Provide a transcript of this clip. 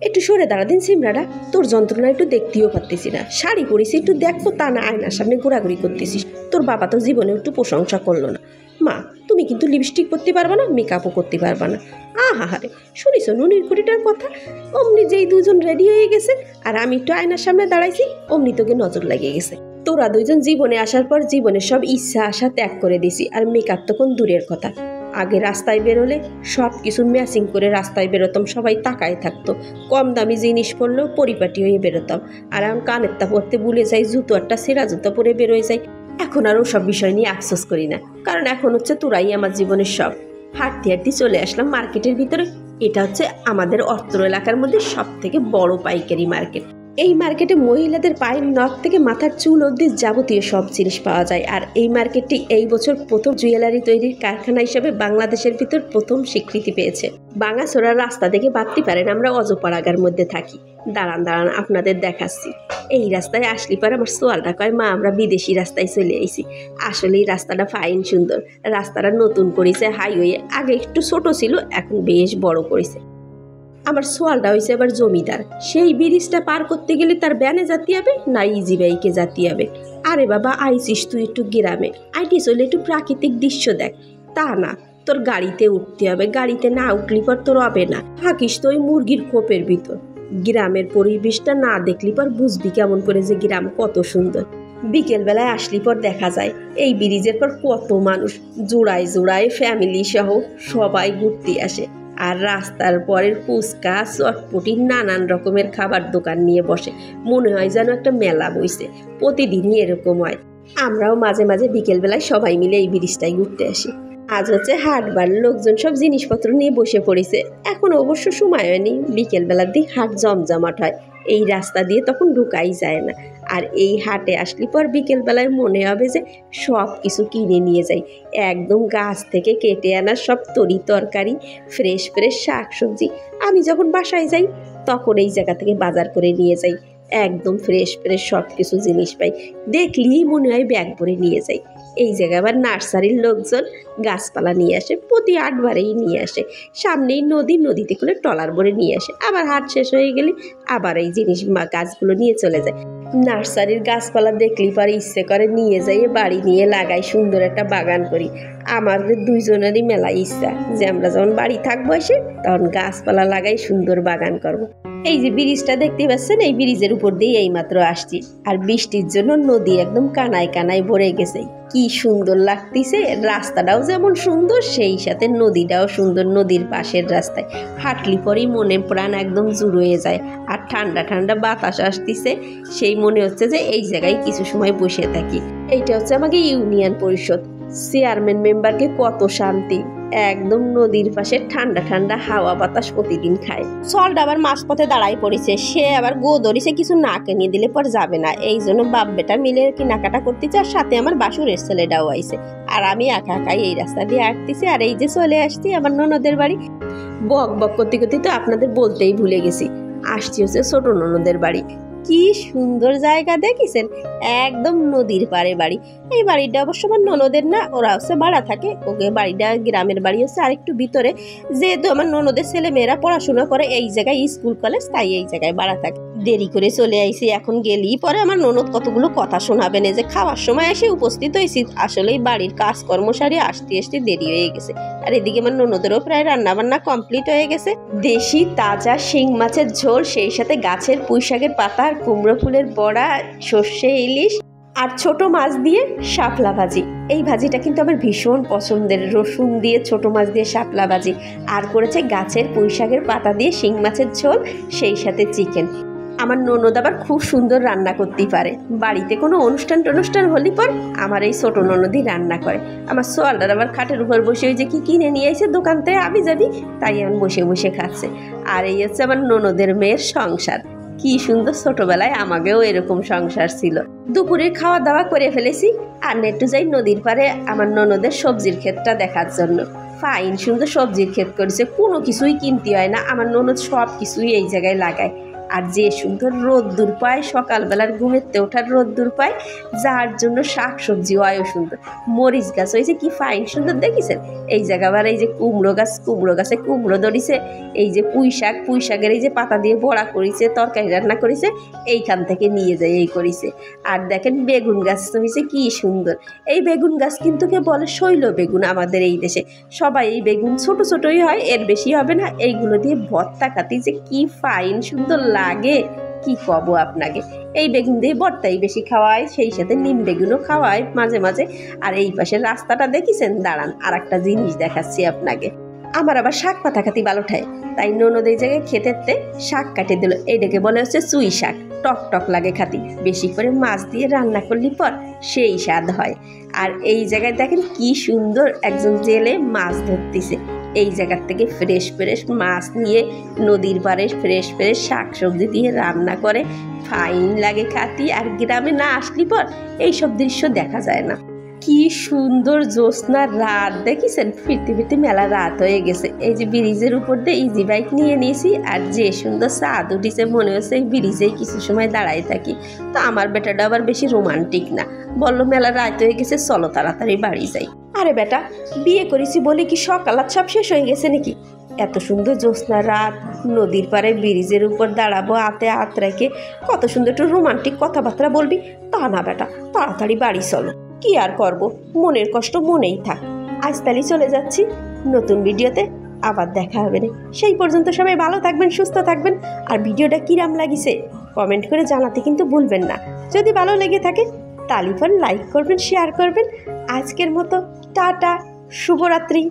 একটু সরে দাঁড়া দিন সিমরাটা, তোর যন্ত্রণা একটু দেখতেও পারতেছি না। শাড়ি পরেছি একটু দেখবো তা না আয়নার সামনে ঘোরাঘুরি করতেছিস। তোর বাবা তো জীবনে একটু প্রশংসা করলো না। মা তুমি কিন্তু লিপস্টিক করতে পারবা না, মেকআপও করতে পারবা না। আহারে শুনিস নুনির কুড়িটার কথা। অমনি যেই দুজন রেডি হয়ে গেছে আর আমি একটু আয়নার সামনে দাঁড়াইছি অমনি তোকে নজর লাগিয়ে গেছে। তোরা দুইজন জীবনে আসার পর জীবনের সব ইচ্ছা আশা ত্যাগ করে দিছি, আর মেকআপ তো কোন দূরের কথা। আগে রাস্তায় বেরোলে সব কিছু ম্যাচিং করে রাস্তায় বেরোতাম, সবাই তাকায় থাকতো। কম দামি জিনিস পরলেও পরিপাটি হয়ে বেরোতাম। আর এখন কানেরটা পরতে ভুলে যাই, জুতো একটা সেরা জুতো পরে বেরোয় যাই। এখন আর ওসব বিষয় নিয়ে আফসোস করি না, কারণ এখন হচ্ছে তোরাই আমার জীবনের সব। হাঁটতে হাঁটতে চলে আসলাম মার্কেটের ভিতরে। এটা হচ্ছে আমাদের অত্র এলাকার মধ্যে সব থেকে বড় পাইকারি মার্কেট। এই মার্কেটে মহিলাদের পায়ের নখ থেকে মাথার চুল অবধি যাবতীয় সব জিনিস পাওয়া যায়। আর এই মার্কেটটি এই বছর প্রথম জুয়েলারি তৈরির কারখানা হিসেবে বাংলাদেশের ভিতর প্রথম স্বীকৃতি পেয়েছে। বাঙাছড়ার রাস্তা দেখে ভাবতে পারেন আমরা অজপাড়াগার মধ্যে থাকি। দাঁড়ান আপনাদের দেখাচ্ছি। এই রাস্তায় আসলি পর আমার সোয়ালটা কয়, মা আমরা বিদেশি রাস্তায় চলে আইছি। আসলে এই রাস্তাটা ফাইন সুন্দর, রাস্তাটা নতুন করেছে। হাইওয়ে আগে একটু ছোট ছিল, এখন বেশ বড় করেছে। আমার সোয়ালটা হয়েছে এবার জমিদার। সেই ব্রিজটা পার করতে গেলে তার ব্যানে যেতে হবে না ইজি বাইকে যেতে হবে। আরে বাবা আইসিস তুই একটু গ্রামে, আইটি চলে একটু প্রাকৃতিক দৃশ্য দেখ। তা না, তোর গাড়িতে উঠতে হবে। গাড়িতে না উঠলি পর তোর হবে না, থাকিস তো ওই মুরগির খোপের ভিতর। গ্রামের পরিবেশটা না দেখলি পর বুঝবি কেমন করে যে গ্রাম কত সুন্দর। বিকেলবেলায় আসলি পর দেখা যায় এই ব্রিজের পর কত মানুষ জোড়ায় জোড়ায় ফ্যামিলি সহ সবাই ঘুরতে আসে। আর রাস্তার পরের ফুচকা চটপটি নানান রকমের খাবার দোকান নিয়ে বসে। মনে হয় যেন একটা মেলা বইছে। প্রতিদিনই এরকম হয়। আমরাও মাঝে মাঝে বিকেলবেলায় সবাই মিলে এই ব্রিজটাই ঘুরতে আসি। আজ হচ্ছে হাটবার, লোকজন সব জিনিসপত্র নিয়ে বসে পড়েছে। এখন অবশ্য সময় হয়নি, বিকেলবেলার দিক হাট জমজমাট হয়। এই রাস্তা দিয়ে তখন ঢুকাই যায় না। আর এই হাটে আসলে পর বিকেলবেলায় মনে হবে যে সব কিছু কিনে নিয়ে যাই। একদম গাছ থেকে কেটে আনা সব তরি তরকারি, ফ্রেশ ফ্রেশ শাকসবজি। আমি যখন বাসায় যাই তখন এই জায়গা থেকে বাজার করে নিয়ে যাই। একদম ফ্রেশ ফ্রেশ সব কিছু জিনিস পাই, দেখলেই মনে হয় ব্যাগ ভরে নিয়ে যাই। এই জায়গায় আবার নার্সারির লোকজন গাছপালা নিয়ে আসে, প্রতি হাটবারেই নিয়ে আসে। সামনেই নদী, নদীতে করে ট্রলার ভরে নিয়ে আসে। আবার হাট শেষ হয়ে গেলে আবার এই জিনিস গাছগুলো নিয়ে চলে যায়। নার্সারির গাছপালা দেখলেই পরে ইচ্ছে করে নিয়ে যাই বাড়ি নিয়ে লাগাই, সুন্দর একটা বাগান করি। আমাদের দুইজনেরই মেলা ইচ্ছা যে আমরা যখন বাড়ি থাকবো এসে তখন গাছপালা লাগাই, সুন্দর বাগান করব। এই যে ব্রিজটা দেখতে পাচ্ছেন, এই ব্রিজের উপর দিয়ে এইমাত্র আসছি। আর বৃষ্টির জন্য নদী একদম কানায় কানায় ভরে গেছে। কি সুন্দর লাগতেছে। রাস্তাটাও যেমন সুন্দর, সেই সাথে নদীটাও সুন্দর। নদীর পাশের রাস্তায় হাঁটলি পরেই মনে প্রাণ একদম জুড়িয়ে যায়। আর ঠান্ডা ঠান্ডা বাতাস আসতেছে, সেই মনে হচ্ছে যে এই জায়গায় কিছু সময় বসে থাকি। এইটা হচ্ছে আমাকে ইউনিয়ন পরিষদ। চেয়ারম্যান মেম্বারকে কত শান্তি, একদম নদীর পাশে ঠান্ডা ঠান্ডা হাওয়া বাতাস প্রতিদিন খায়। সল্ট আবার মাঝপথে দাঁড়াই পড়েছে, সে আবার গো ধরেছে কিছু না কিনে দিলে পর যাবে না। এই জন্য বাপ বেটা মিলে কেনাকাটা করতেছে। আর সাথে আমার বাসুরের ছেলেটাও আইছে। আর আমি একা একাই এই রাস্তা দিয়ে আসতেছি। আর এই যে চলে আসছি আমার ননদের বাড়ি। বক বক করতে করতে তো আপনাদের বলতেই ভুলে গেছি, আসছি হচ্ছে ছোট ননদের বাড়ি। কি সুন্দর জায়গা দেখেছেন, একদম নদীর পাড়ে বাড়ি। এই বাড়িটা অবশ্য আমার ননদের না, ওরা হচ্ছে ভাড়া থাকে। ওকে বাড়িটা গ্রামের বাড়ি হচ্ছে আরেকটু ভিতরে। যেহেতু আমার ননদের ছেলে মেয়েরা পড়াশোনা করে এই জায়গায়, স্কুল কলেজ, তাই এই জায়গায় ভাড়া থাকে। দেরি করে চলে আইছি, এখন গেলেই পরে আমার ননদ কতগুলো কথা শোনাবেন। যে খাওয়ার সময় এসে উপস্থিত হয়েছি, আসলেই বাড়ির কাজকর্ম সারি আসতে আসতে দেরি হয়ে গেছে। আর এদিকে আমার ননদেরও প্রায় রান্না বান্না কমপ্লিট হয়ে গেছে। দেশি তাজা শিং মাছের ঝোল, সেই সাথে গাছের পুঁই শাকের পাতা, কুমড়ো ফুলের বড়া, সর্ষে ইলিশ আর ছোট মাছ দিয়ে শাপলা ভাজি। এই ভাজিটা কিন্তু আমার ভীষণ পছন্দের, রসুন দিয়ে ছোট মাছ দিয়ে শাপলা ভাজি। আর করেছে গাছের পুঁই শাকের পাতা দিয়ে শিং মাছের ঝোল, সেই সাথে চিকেন। আমার ননদ আবার খুব সুন্দর রান্না করতেই পারে। বাড়িতে কোনো অনুষ্ঠান টনুষ্ঠান হলে পর আমার এই ছোট ননদই রান্না করে। আমার সোয়ালটার আবার খাটের উপর বসে ওই যে কি কিনে নিয়ে এসে দোকান থেকে আবি যাবি, তাই এমন বসে বসে খাচ্ছে। আর এই হচ্ছে আমার ননদের মেয়ের সংসার। কি সুন্দর, ছোটবেলায় আমাকেও এরকম সংসার ছিল। দুপুরের খাওয়া দাওয়া করে ফেলেছি, আর একটু যাই নদীর পাড়ে আমার ননদের সবজির ক্ষেতটা দেখার জন্য। ফাইন সুন্দর সবজির ক্ষেত করেছে, কোনো কিছুই কিনতে হয় না। আমার ননদ সব কিছুই এই জায়গায় লাগায়। আর যে সুন্দর রোদ্দুর পায়, সকালবেলার ঘুমেতে ওঠার রোদ্দুর পায়, যার জন্য শাক সবজি হয়ও সুন্দর। মরিচ গাছ হয়েছে কি ফাইন সুন্দর দেখেছেন। এই জায়গা আবার এই যে কুমড়ো গাছে কুমড়ো ধরিছে। এই যে পুঁই শাকের এই যে পাতা দিয়ে বড়া করেছে, তরকারি রান্না করেছে, এইখান থেকে নিয়ে যায় এই করেছে। আর দেখেন বেগুন গাছ হয়েছে কি সুন্দর। এই বেগুন গাছ কিন্তু কে বলে শৈল বেগুন আমাদের এই দেশে। সবাই এই বেগুন ছোট ছোটই হয়, এর বেশি হবে না। এইগুলো দিয়ে ভর্তা খাতে যে কি ফাইন সুন্দর লাগে কি কব আপনাকে। এই বেগুন দিয়ে ভর্তাই বেশি খাওয়ায়, সেই সাথে নিম বেগুনও খাওয়ায় মাঝে মাঝে। আর এই পাশের রাস্তাটা দেখেছেন, দাঁড়ান আর একটা জিনিস দেখাচ্ছি আপনাকে। আমার আবার শাক পাতা খাতি ভালো ঠায়, তাই ননদ এই জায়গায় খেতেতে শাক কাটে দিল। এইটাকে বলে হচ্ছে চুই শাক, টক টক লাগে খাতি, বেশি করে মাছ দিয়ে রান্না করলি পর সেই স্বাদ হয়। আর এই জায়গায় দেখেন কি সুন্দর একজন জেলে মাছ ধরতেছে। এই জায়গার থেকে ফ্রেশ মাছ নিয়ে নদীর পাড়ে ফ্রেশ শাক সবজি দিয়ে রান্না করে, ফাইন লাগে খাতি। আর গ্রামে না আসলি পর এইসব দৃশ্য দেখা যায় না। কি সুন্দর জ্যোৎস্নার রাত দেখেছেন, ফিরতে মেলা রাত হয়ে গেছে। এই যে ব্রিজের উপর দিয়ে ইজি বাইক নিয়ে নিয়েছি, আর যে সুন্দর চাঁদ উঠিছে, মনে হচ্ছে এই ব্রিজেই কিছু সময় দাঁড়াই থাকি। তো আমার বেটাটা আবার বেশি রোমান্টিক না, বললো মেলা রাত হয়ে গেছে, চলো তাড়াতাড়ি বাড়ি যাই। আরে বেটা, বিয়ে করেছি বলে কি সকালাত সব শেষ হয়ে গেছে নাকি? এত সুন্দর জ্যোৎস্নার রাত, নদীর পাড়ে ব্রিজের উপর দাঁড়াবো, হাতে হাত রেখে কত সুন্দর একটু রোমান্টিক কথাবার্তা বলবি। তা না বেটা, তাড়াতাড়ি বাড়ি চলো। কি আর করব, মনের কষ্ট মনেই থাক। আজ তালি চলে যাচ্ছি, নতুন ভিডিওতে আবার দেখা হবে না। সেই পর্যন্ত সবাই ভালো থাকবেন, সুস্থ থাকবেন। আর ভিডিওটা কিরাম লাগিছে কমেন্ট করে জানাতে কিন্তু ভুলবেন না। যদি ভালো লেগে থাকে তালি লাইক করবেন, শেয়ার করবেন। আজকের মতো টাটা, শুভরাত্রি।